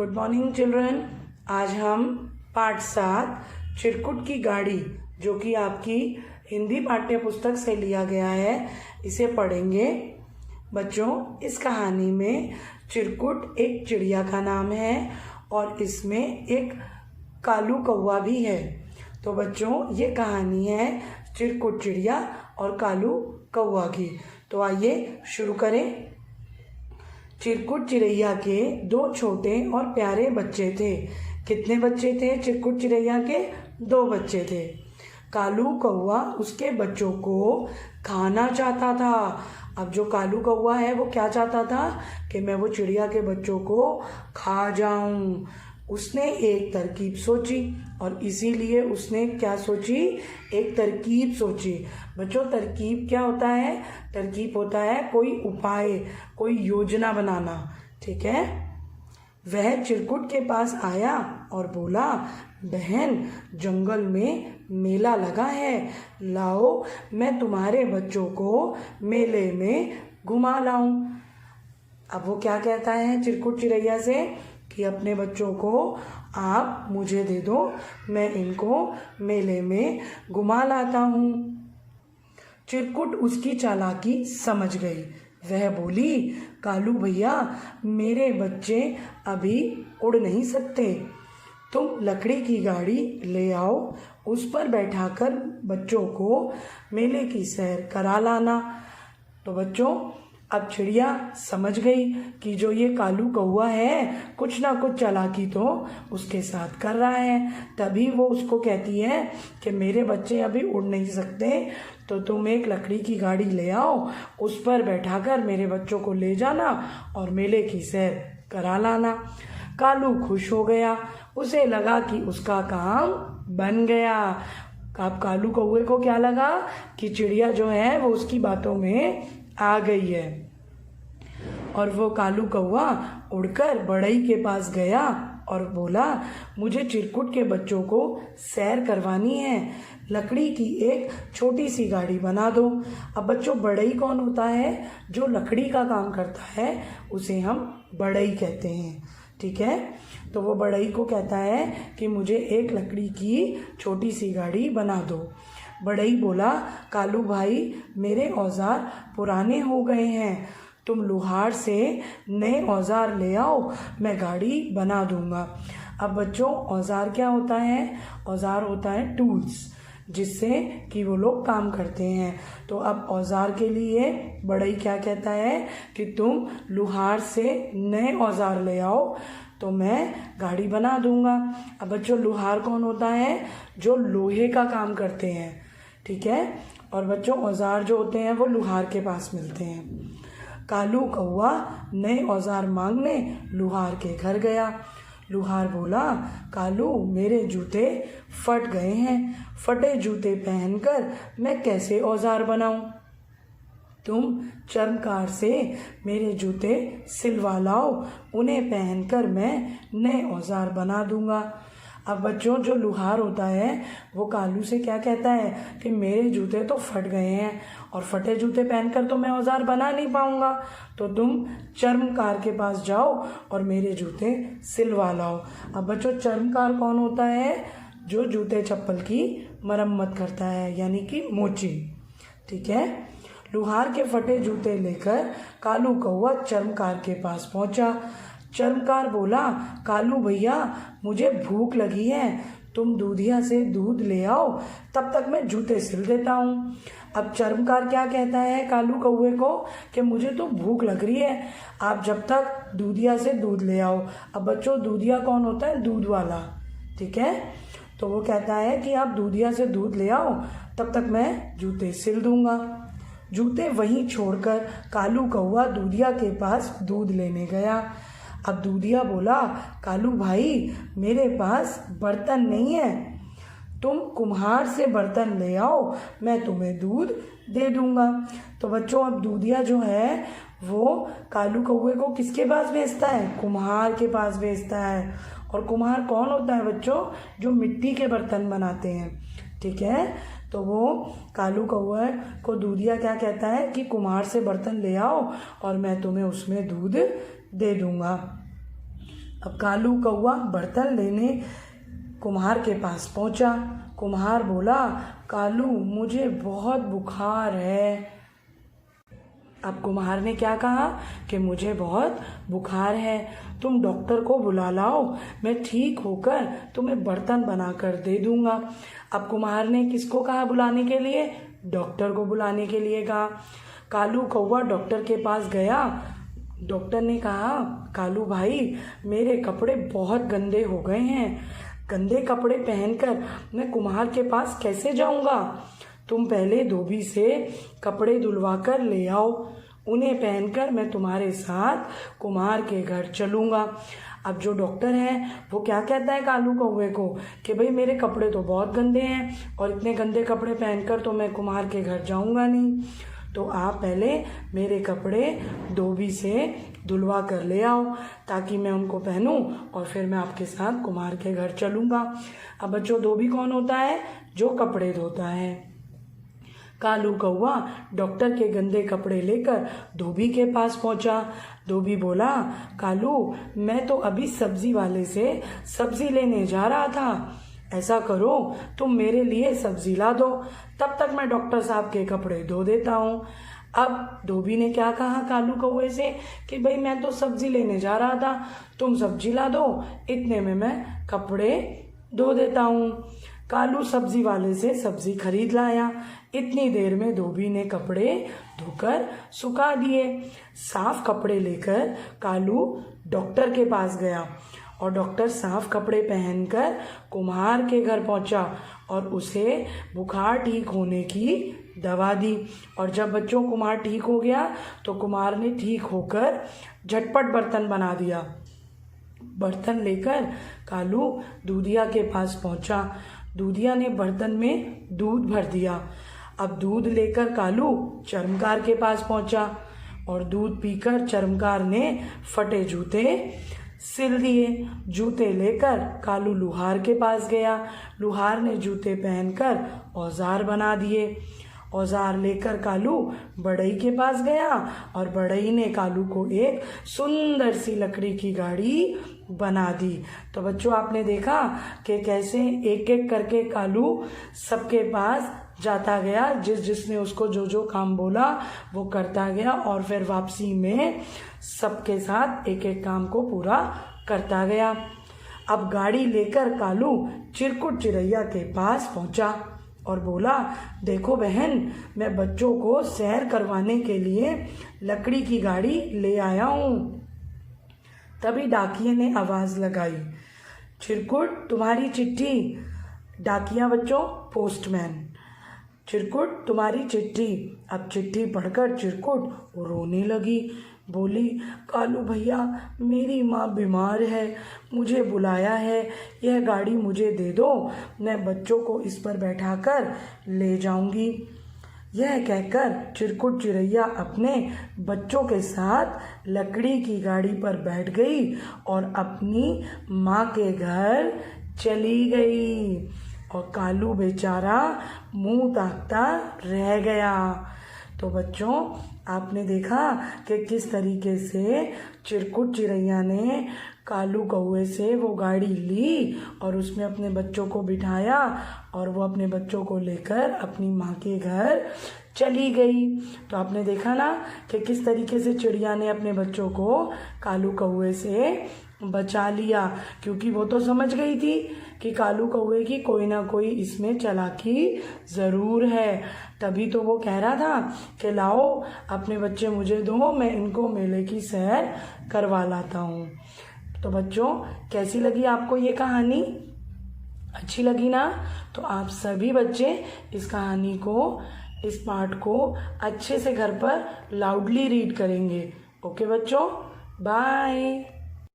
Good morning children. आज हम पाठ 7 चिरकुट की गाड़ी, जो कि आपकी हिंदी पाठ्य पुस्तक से लिया गया है, इसे पढ़ेंगे। बच्चों, इस कहानी में चिरकुट एक चिड़िया का नाम है और इसमें एक कालू कौवा भी है। तो बच्चों, ये कहानी है चिरकुट चिड़िया और कालू कौवा की। तो आइए शुरू करें। चिरकुट चिड़ैया के 2 छोटे और प्यारे बच्चे थे। कितने बच्चे थे चिरकुट चिड़ैया के? 2 बच्चे थे। कालू कौवा उसके बच्चों को खाना चाहता था। अब जो कालू कौवा है वो क्या चाहता था कि मैं वो चिड़िया के बच्चों को खा जाऊं। उसने एक तरकीब सोची और इसीलिए उसने क्या सोची? एक तरकीब सोची। बच्चों, तरकीब क्या होता है? तरकीब होता है कोई उपाय, कोई योजना बनाना। ठीक है। वह चिरकुट के पास आया और बोला, बहन, जंगल में मेला लगा है, लाओ मैं तुम्हारे बच्चों को मेले में घुमा लाऊं। अब वो क्या कहता है चिरकुट चिड़ैया से कि अपने बच्चों को आप मुझे दे दो, मैं इनको मेले में घुमा लाता हूँ। चिरकुट उसकी चालाकी समझ गई। वह बोली, कालू भैया, मेरे बच्चे अभी उड़ नहीं सकते, तुम लकड़ी की गाड़ी ले आओ, उस पर बैठाकर बच्चों को मेले की सैर करा लाना। तो बच्चों, अब चिड़िया समझ गई कि जो ये कालू कौवा है कुछ ना कुछ चालाकी तो उसके साथ कर रहा है। तभी वो उसको कहती है कि मेरे बच्चे अभी उड़ नहीं सकते, तो तुम एक लकड़ी की गाड़ी ले आओ, उस पर बैठाकर मेरे बच्चों को ले जाना और मेले की सैर करा लाना। कालू खुश हो गया। उसे लगा कि उसका काम बन गया। अब कालू कौवे को क्या लगा कि चिड़िया जो है वो उसकी बातों में आ गई है। और वो कालू कौवा उड़कर बढ़ई के पास गया और बोला, मुझे चिरकुट के बच्चों को सैर करवानी है, लकड़ी की एक छोटी सी गाड़ी बना दो। अब बच्चों, बढ़ई कौन होता है? जो लकड़ी का काम करता है उसे हम बढ़ई कहते हैं। ठीक है। तो वो बढ़ई को कहता है कि मुझे एक लकड़ी की छोटी सी गाड़ी बना दो। बढ़ई बोला, कालू भाई, मेरे औजार पुराने हो गए हैं, तुम लोहार से नए औजार ले आओ, मैं गाड़ी बना दूंगा। अब बच्चों, औजार क्या होता है? औजार होता है टूल्स, जिससे कि वो लोग काम करते हैं। तो अब औजार के लिए बढ़ई क्या कहता है कि तुम लोहार से नए औजार ले आओ, तो मैं गाड़ी बना दूंगा। अब बच्चों, लोहार कौन होता है? जो लोहे का काम करते हैं। ठीक है। और बच्चों, औजार जो होते हैं वो लोहार के पास मिलते हैं। कालू कौवा नए औजार मांगने लोहार के घर गया। लोहार बोला, कालू, मेरे जूते फट गए हैं, फटे जूते पहनकर मैं कैसे औजार बनाऊं? तुम चर्मकार से मेरे जूते सिलवा लाओ, उन्हें पहनकर मैं नए औजार बना दूंगा। अब बच्चों, जो लोहार होता है वो कालू से क्या कहता है कि मेरे जूते तो फट गए हैं और फटे जूते पहनकर तो मैं औजार बना नहीं पाऊंगा, तो तुम चर्मकार के पास जाओ और मेरे जूते सिलवा लाओ। अब बच्चों, चर्मकार कौन होता है? जो जूते चप्पल की मरम्मत करता है, यानी कि मोची। ठीक है। लोहार के फटे जूते लेकर कालू कौवा चर्मकार के पास पहुंचा। चर्मकार बोला, कालू भैया, मुझे भूख लगी है, तुम दूधिया से दूध ले आओ, तब तक मैं जूते सिल देता हूँ। अब चर्मकार क्या कहता है कालू कौवे को कि मुझे तो भूख लग रही है, आप जब तक दूधिया से दूध ले आओ। अब बच्चों, दूधिया कौन होता है? दूध वाला। ठीक है। तो वो कहता है कि आप दूधिया से दूध ले आओ, तब तक मैं जूते सिल दूंगा। जूते वहीं छोड़कर कालू कौवा दूधिया के पास दूध लेने गया। अब दूधिया बोला, कालू भाई, मेरे पास बर्तन नहीं है, तुम कुम्हार से बर्तन ले आओ, मैं तुम्हें दूध दे दूंगा। तो बच्चों, अब दूधिया जो है वो कालू कौवे को किसके पास भेजता है? कुम्हार के पास भेजता है। और कुम्हार कौन होता है बच्चों? जो मिट्टी के बर्तन बनाते हैं। ठीक है। तो वो कालू कौवा को दूधिया क्या कहता है कि कुम्हार से बर्तन ले आओ और मैं तुम्हें उसमें दूध दे दूंगा। अब कालू कौवा बर्तन लेने कुम्हार के पास पहुंचा। कुम्हार बोला, कालू मुझे बहुत बुखार है। अब कुम्हार ने क्या कहा कि मुझे बहुत बुखार है, तुम डॉक्टर को बुला लाओ, मैं ठीक होकर तुम्हें बर्तन बना कर दे दूंगा। अब कुम्हार ने किसको कहा बुलाने के लिए? डॉक्टर को बुलाने के लिए कहा। कालू कौवा डॉक्टर के पास गया। डॉक्टर ने कहा, कालू भाई मेरे कपड़े बहुत गंदे हो गए हैं, गंदे कपड़े पहनकर मैं कुम्हार के पास कैसे जाऊंगा? तुम पहले धोबी से कपड़े धुलवा कर ले आओ, उन्हें पहनकर मैं तुम्हारे साथ कुम्हार के घर चलूँगा। अब जो डॉक्टर है वो क्या कहता है कालू कौवे को कि भाई मेरे कपड़े तो बहुत गंदे हैं और इतने गंदे कपड़े पहनकर तो मैं कुम्हार के घर जाऊँगा नहीं, तो आप पहले मेरे कपड़े धोबी से धुलवा कर ले आओ ताकि मैं उनको पहनूं और फिर मैं आपके साथ कुम्हार के घर चलूँगा। अब बच्चों, धोबी कौन होता है? जो कपड़े धोता है। कालू कौवा डॉक्टर के गंदे कपड़े लेकर धोबी के पास पहुंचा। धोबी बोला, कालू मैं तो अभी सब्जी वाले से सब्जी लेने जा रहा था, ऐसा करो तुम मेरे लिए सब्जी ला दो, तब तक मैं डॉक्टर साहब के कपड़े धो देता हूँ। अब धोबी ने क्या कहा कालू कौवे से कि भाई मैं तो सब्जी लेने जा रहा था, तुम सब्जी ला दो, इतने में मैं कपड़े धो देता हूँ। कालू सब्जी वाले से सब्जी खरीद लाया। इतनी देर में धोबी ने कपड़े धोकर सुखा दिए। साफ कपड़े लेकर कालू डॉक्टर के पास गया और डॉक्टर साफ कपड़े पहनकर कुम्हार के घर पहुंचा और उसे बुखार ठीक होने की दवा दी। और जब बच्चों कुम्हार ठीक हो गया तो कुम्हार ने ठीक होकर झटपट बर्तन बना दिया। बर्तन लेकर कालू दूधिया के पास पहुंचा। दूधिया ने बर्तन में दूध भर दिया। अब दूध लेकर कालू चर्मकार के पास पहुंचा और दूध पीकर चर्मकार ने फटे जूते सिल दिए। जूते लेकर कालू लुहार के पास गया। लुहार ने जूते पहनकर औजार बना दिए। औजार लेकर कालू बढ़ई के पास गया और बढ़ई ने कालू को एक सुंदर सी लकड़ी की गाड़ी बना दी। तो बच्चों, आपने देखा कि कैसे एक एक करके कालू सबके पास जाता गया, जिसने उसको जो जो काम बोला वो करता गया और फिर वापसी में सबके साथ एक एक काम को पूरा करता गया। अब गाड़ी लेकर कालू चिरकुट चिरैया के पास पहुंचा और बोला, देखो बहन, मैं बच्चों को सैर करवाने के लिए लकड़ी की गाड़ी ले आया हूँ। तभी डाकिये ने आवाज़ लगाई, चिरकुट तुम्हारी चिट्ठी। डाकिया बच्चों पोस्टमैन। चिरकुट तुम्हारी चिट्ठी। अब चिट्ठी पढ़कर चिरकुट रोने लगी। बोली, कालू भैया मेरी माँ बीमार है, मुझे बुलाया है, यह गाड़ी मुझे दे दो, मैं बच्चों को इस पर बैठाकर ले जाऊंगी। यह कहकर चिरकुट चिरैया अपने बच्चों के साथ लकड़ी की गाड़ी पर बैठ गई और अपनी माँ के घर चली गई और कालू बेचारा मुंह ताकता रह गया। तो बच्चों, आपने देखा कि किस तरीके से चिरकुट चिरैया ने कालू कौवे से वो गाड़ी ली और उसमें अपने बच्चों को बिठाया और वो अपने बच्चों को लेकर अपनी माँ के घर चली गई। तो आपने देखा ना कि किस तरीके से चिड़िया ने अपने बच्चों को कालू कौवे से बचा लिया, क्योंकि वो तो समझ गई थी कि कालू कौवे की कोई ना कोई इसमें चालाकी ज़रूर है। तभी तो वो कह रहा था कि लाओ अपने बच्चे मुझे दो, मैं इनको मेले की सैर करवा लाता हूँ। तो बच्चों, कैसी लगी आपको ये कहानी? अच्छी लगी ना? तो आप सभी बच्चे इस कहानी को, इस पाठ को अच्छे से घर पर लाउडली रीड करेंगे। ओके बच्चों, बाय।